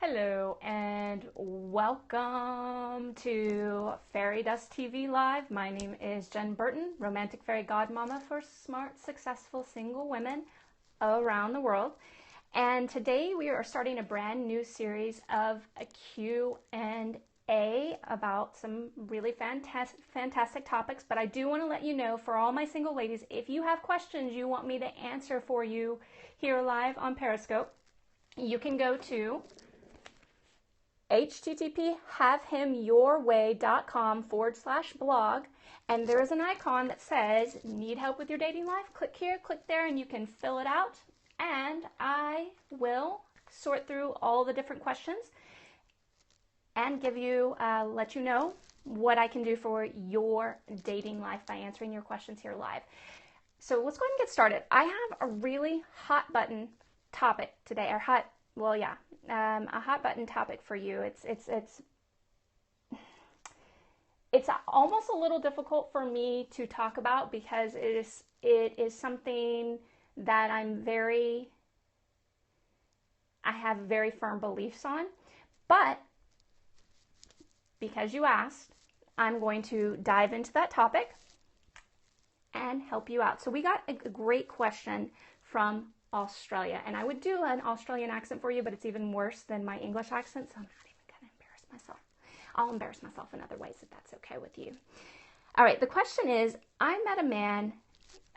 Hello and welcome to Fairy Dust TV Live. My name is Jenn Burton, romantic fairy godmama for smart, successful single women around the world. And today we are starting a brand new series of a Q&A about some really fantastic topics. But I do want to let you know, for all my single ladies, if you have questions you want me to answer for you here live on Periscope, you can go to http://havehimyourway.com/blog, and there is an icon that says need help with your dating life. Click here, click there, and you can fill it out, and I will sort through all the different questions and give you let you know what I can do for your dating life by answering your questions here live. So let's go ahead and get started. I have a really hot button topic today, or a hot button topic for you. It's almost a little difficult for me to talk about because it is something that I have very firm beliefs on, but because you asked, I'm going to dive into that topic and help you out. So we got a great question from Australia, and I would do an Australian accent for you, but it's even worse than my English accent, so I'm not even going to embarrass myself. I'll embarrass myself in other ways if that's okay with you. All right, the question is, I met a man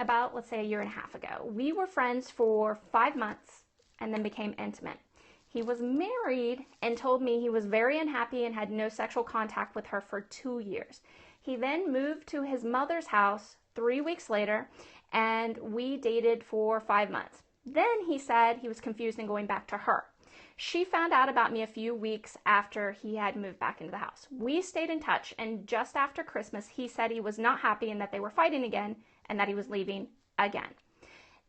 about, let's say, a year and a half ago. We were friends for 5 months and then became intimate. He was married and told me he was very unhappy and had no sexual contact with her for 2 years. He then moved to his mother's house 3 weeks later, and we dated for 5 months. Then he said he was confused and going back to her. She found out about me a few weeks after he had moved back into the house. We stayed in touch, and just after Christmas, he said he was not happy and that they were fighting again and that he was leaving again.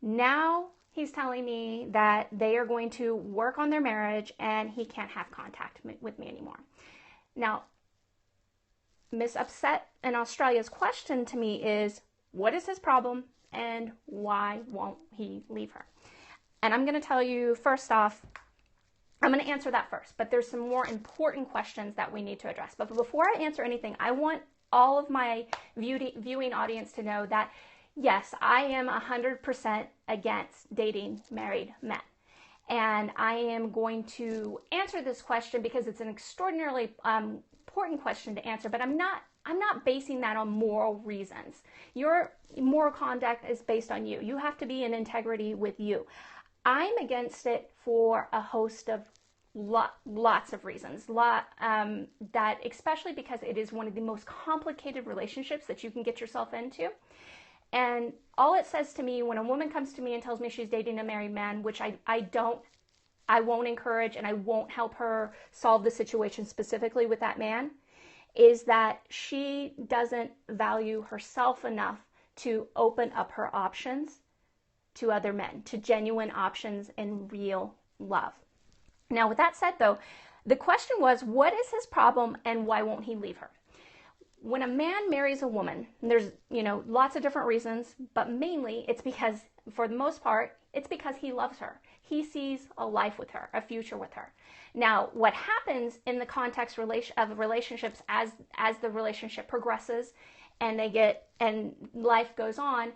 Now he's telling me that they are going to work on their marriage and he can't have contact with me anymore. Now, Miss Upset in Australia's question to me is, what is his problem and why won't he leave her? And I'm going to tell you, first off, I'm going to answer that first, but there's some more important questions that we need to address. But before I answer anything, I want all of my viewing audience to know that, yes, I am 100% against dating married men. And I am going to answer this question because it's an extraordinarily important question to answer, but I'm not basing that on moral reasons. Your moral conduct is based on you. You have to be in integrity with you. I'm against it for a host of lots of reasons. That especially because it is one of the most complicated relationships that you can get yourself into. And all it says to me when a woman comes to me and tells me she's dating a married man, which I won't encourage, and I won't help her solve the situation specifically with that man, is that she doesn't value herself enough to open up her options to other men, to genuine options and real love. Now, with that said, though, the question was, what is his problem and why won't he leave her? When a man marries a woman, there's, lots of different reasons, but mainly it's because, for the most part, it's because he loves her. He sees a life with her, a future with her. Now, what happens in the context of relationships as the relationship progresses and life goes on,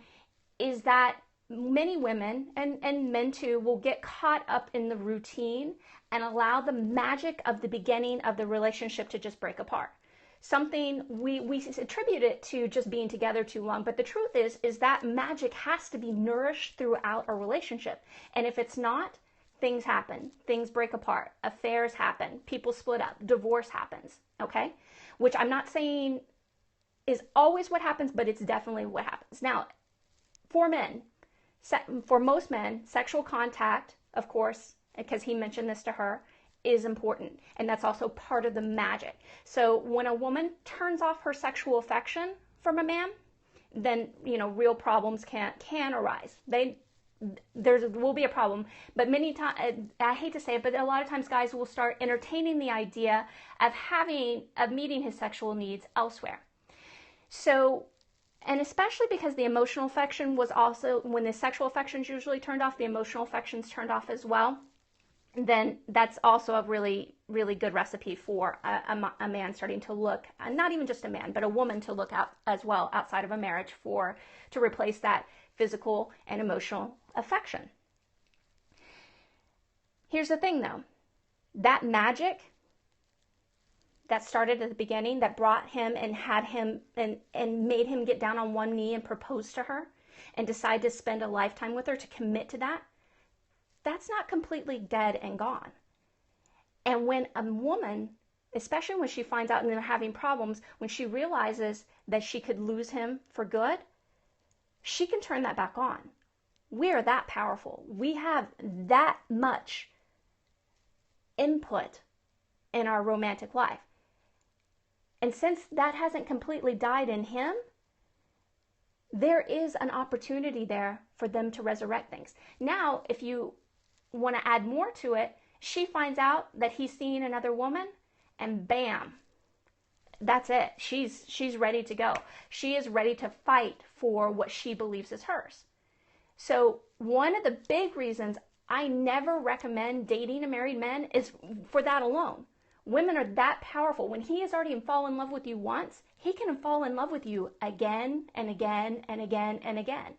is that many women and men too will get caught up in the routine and allow the magic of the beginning of the relationship to just break apart. Something we attribute it to just being together too long, but the truth is that magic has to be nourished throughout a relationship. And if it's not, things happen, things break apart, affairs happen, people split up, divorce happens, okay? Which I'm not saying is always what happens, but it's definitely what happens. Now, for most men, sexual contact, of course, because he mentioned this to her, is important, and that's also part of the magic. So when a woman turns off her sexual affection from a man, then real problems can arise. There will be a problem, but many times, I hate to say it, but a lot of times guys will start entertaining the idea of meeting his sexual needs elsewhere. So, and especially because the emotional affection was also, when the sexual affection's usually turned off, the emotional affection's turned off as well. then that's also a really really good recipe for a man starting to look, not even just a man, but a woman to look out as well outside of a marriage to replace that physical and emotional affection. Here's the thing though, that magic that started at the beginning, that brought him and had him and made him get down on one knee and propose to her and decide to spend a lifetime with her, to commit to that, that's not completely dead and gone. And when a woman, especially when she finds out and they're having problems, when she realizes that she could lose him for good, she can turn that back on. We are that powerful. We have that much input in our romantic life. And since that hasn't completely died in him, there is an opportunity there for them to resurrect things. Now, if you want to add more to it, she finds out that he's seeing another woman, and bam, that's it. She's ready to go. She is ready to fight for what she believes is hers. So one of the big reasons I never recommend dating a married man is for that alone. Women are that powerful. When he has already fallen in love with you once, he can fall in love with you again and again and again and again.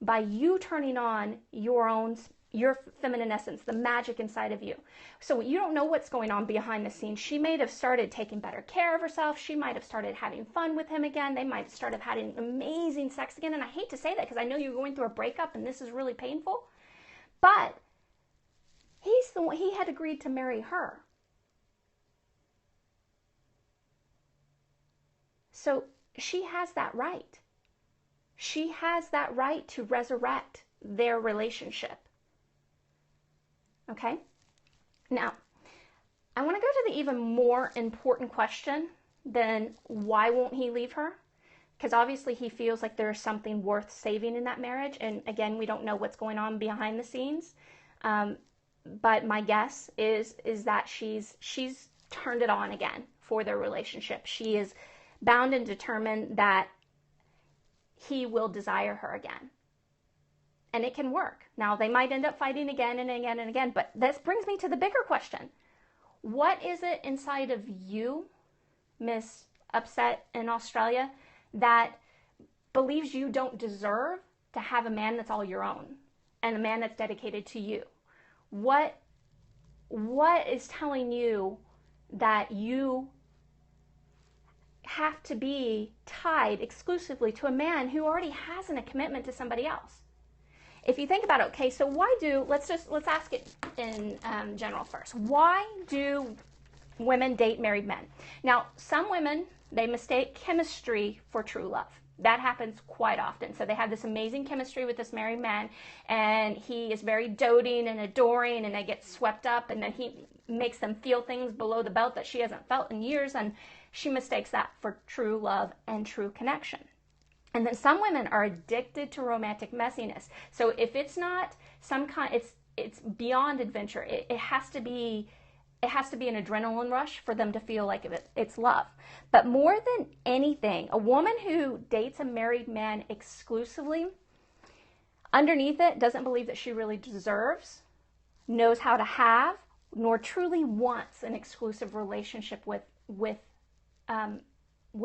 By you turning on your feminine essence, the magic inside of you. So you don't know what's going on behind the scenes. She may have started taking better care of herself. She might have started having fun with him again. They might have started having amazing sex again. And I hate to say that because I know you're going through a breakup and this is really painful. But he had agreed to marry her. So she has that right. She has that right to resurrect their relationship. Okay? Now, I want to go to the even more important question than why won't he leave her? Because obviously he feels like there's something worth saving in that marriage. And again, we don't know what's going on behind the scenes. But my guess is that she's turned it on again for their relationship. She is bound and determined that he will desire her again. And it can work. Now, they might end up fighting again and again and again, but this brings me to the bigger question. What is it inside of you, Miss Upset in Australia, that believes you don't deserve to have a man that's all your own and a man that's dedicated to you? What is telling you that you have to be tied exclusively to a man who already has a commitment to somebody else? If you think about it, okay, so let's ask it in general first. Why do women date married men? Now, some women, they mistake chemistry for true love. That happens quite often. So they have this amazing chemistry with this married man, and he is very doting and adoring, and they get swept up, and then he makes them feel things below the belt that she hasn't felt in years, and she mistakes that for true love and true connection. And then some women are addicted to romantic messiness. So if it's not some kind, it's beyond adventure. It has to be an adrenaline rush for them to feel like it's love. But more than anything, a woman who dates a married man exclusively, underneath it, doesn't believe that she really deserves, knows how to have, nor truly wants an exclusive relationship with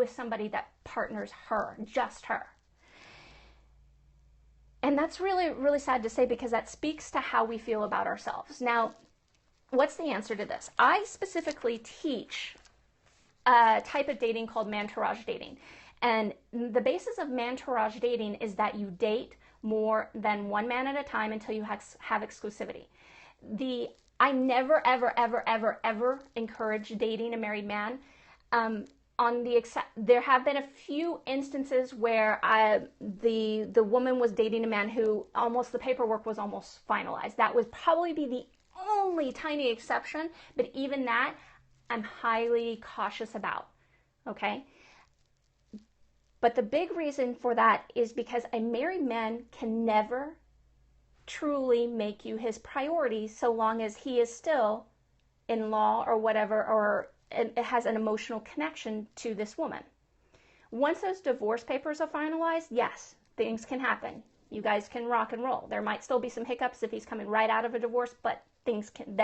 somebody that partners her, just her. And that's really, really sad to say, because that speaks to how we feel about ourselves. Now, what's the answer to this? I specifically teach a type of dating called mantourage dating. And the basis of mantourage dating is that you date more than one man at a time until you have exclusivity. I never, ever, ever, ever, ever encourage dating a married man. There have been a few instances where the woman was dating a man who the paperwork was almost finalized. That would probably be the only tiny exception, but even that I'm highly cautious about, okay? But the big reason for that is because a married man can never truly make you his priority so long as he is still in law or whatever, or it has an emotional connection to this woman. Once those divorce papers are finalized, yes, things can happen. You guys can rock and roll. There might still be some hiccups if he's coming right out of a divorce, but things can,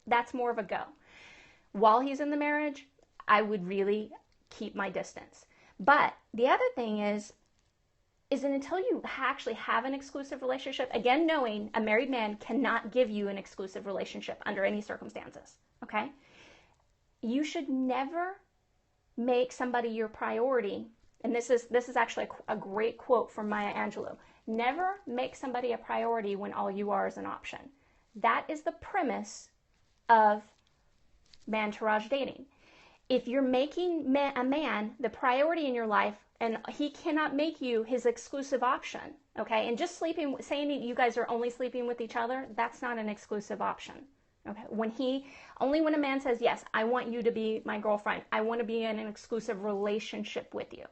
that's more of a go. While he's in the marriage, I would really keep my distance. But the other thing is that until you actually have an exclusive relationship, again, knowing a married man cannot give you an exclusive relationship under any circumstances, okay? You should never make somebody your priority. And this is actually a great quote from Maya Angelou. Never make somebody a priority when all you are is an option. That is the premise of mantourage dating. If you're making a man the priority in your life, and he cannot make you his exclusive option, okay? And just saying you guys are only sleeping with each other, that's not an exclusive option, okay? Only when a man says, yes, I want you to be my girlfriend, I want to be in an exclusive relationship with you,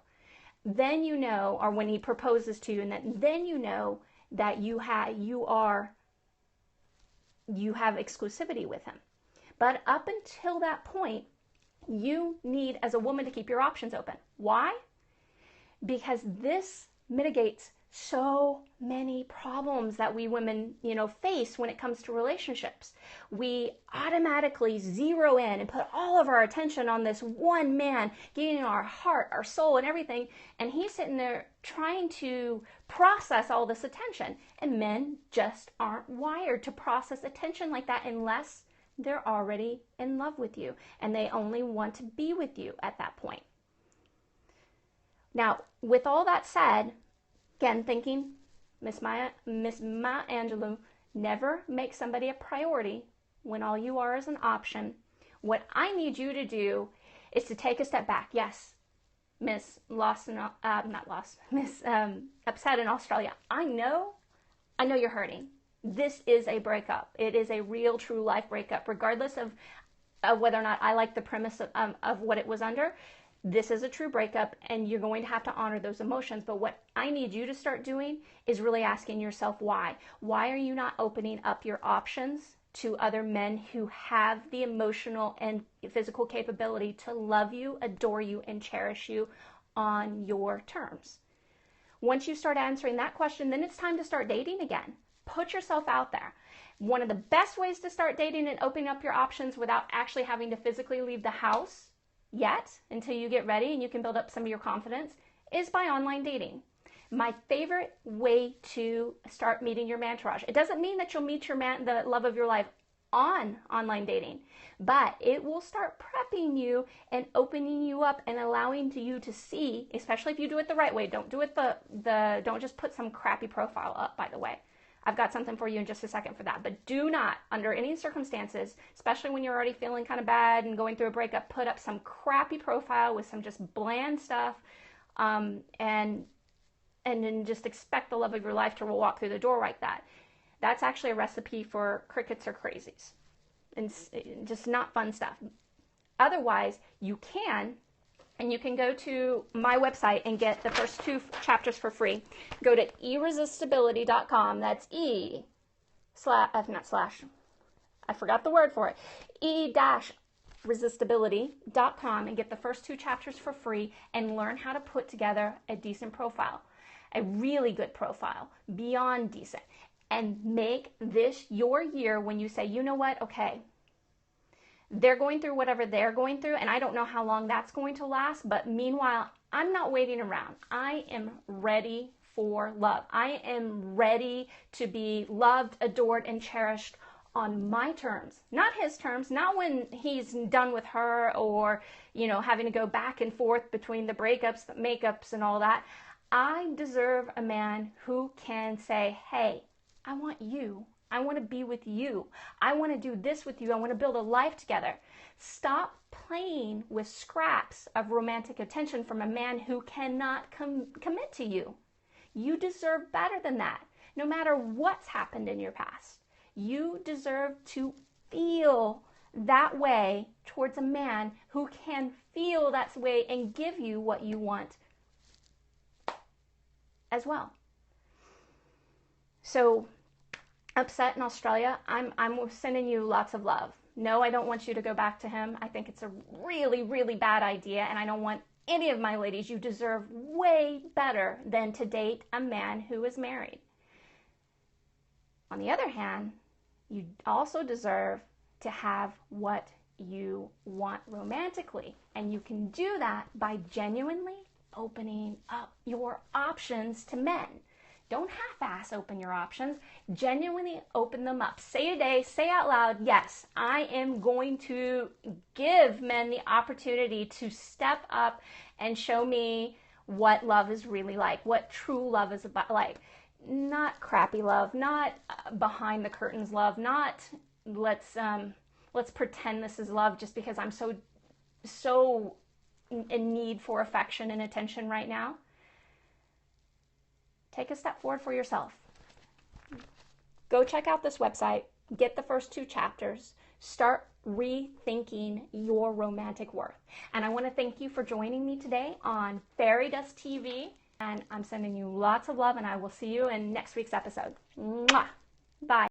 then you know, or when he proposes to you, and then you know that you have exclusivity with him. But up until that point, you need, as a woman, to keep your options open. Why? Because this mitigates so many problems that we women, face when it comes to relationships. We automatically zero in and put all of our attention on this one man, giving our heart, our soul, and everything, and he's sitting there trying to process all this attention. And men just aren't wired to process attention like that unless they're already in love with you and they only want to be with you at that point. Now, with all that said, again, thinking Miss Maya Angelou, never make somebody a priority when all you are is an option. What I need you to do is to take a step back. Yes, Miss Upset in Australia. I know you're hurting. This is a breakup. It is a real, true life breakup, regardless of whether or not I like the premise of what it was under. This is a true breakup, and you're going to have to honor those emotions. But what I need you to start doing is really asking yourself why. Why are you not opening up your options to other men who have the emotional and physical capability to love you, adore you, and cherish you on your terms? Once you start answering that question, then it's time to start dating again. Put yourself out there. One of the best ways to start dating and opening up your options without actually having to physically leave the house yet, until you get ready and you can build up some of your confidence, is by online dating. My favorite way to start meeting your mantourage. It doesn't mean that you'll meet the love of your life on online dating, but it will start prepping you and opening you up and allowing you to see, especially if you do it the right way. Don't do it don't just put some crappy profile up, by the way. I've got something for you in just a second for that. But do not, under any circumstances, especially when you're already feeling kind of bad and going through a breakup, put up some crappy profile with some just bland stuff, and then just expect the love of your life to walk through the door like that. That's actually a recipe for crickets or crazies, and just not fun stuff. Otherwise, you can go to my website and get the first 2 chapters for free. Go to irresistibility.com. That's I forgot the word for it. e-resistibility.com and get the first 2 chapters for free and learn how to put together a decent profile, a really good profile, beyond decent, and make this your year when you say, you know what, okay, they're going through whatever they're going through, and I don't know how long that's going to last, but meanwhile, I'm not waiting around. I am ready for love. I am ready to be loved, adored, and cherished on my terms, not his terms, not when he's done with her or, having to go back and forth between the breakups, the makeups, and all that. I deserve a man who can say, hey, I want you. I want to be with you. I want to do this with you. I want to build a life together. Stop playing with scraps of romantic attention from a man who cannot commit to you. You deserve better than that, no matter what's happened in your past. You deserve to feel that way towards a man who can feel that way and give you what you want as well. So, Upset in Australia, I'm sending you lots of love. No, I don't want you to go back to him. I think it's a really, really bad idea, and I don't want any of my ladies, you deserve way better than to date a man who is married. On the other hand, you also deserve to have what you want romantically. And you can do that by genuinely opening up your options to men. Don't half-ass open your options. Genuinely open them up. Say today, say out loud, yes, I am going to give men the opportunity to step up and show me what love is really like, what true love is about, like. Not crappy love, not behind the curtains love, not let's pretend this is love just because I'm so in need for affection and attention right now. Take a step forward for yourself. Go check out this website, get the first 2 chapters, start rethinking your romantic worth. And I want to thank you for joining me today on Fairy Dust TV. And I'm sending you lots of love, and I will see you in next week's episode. Mwah!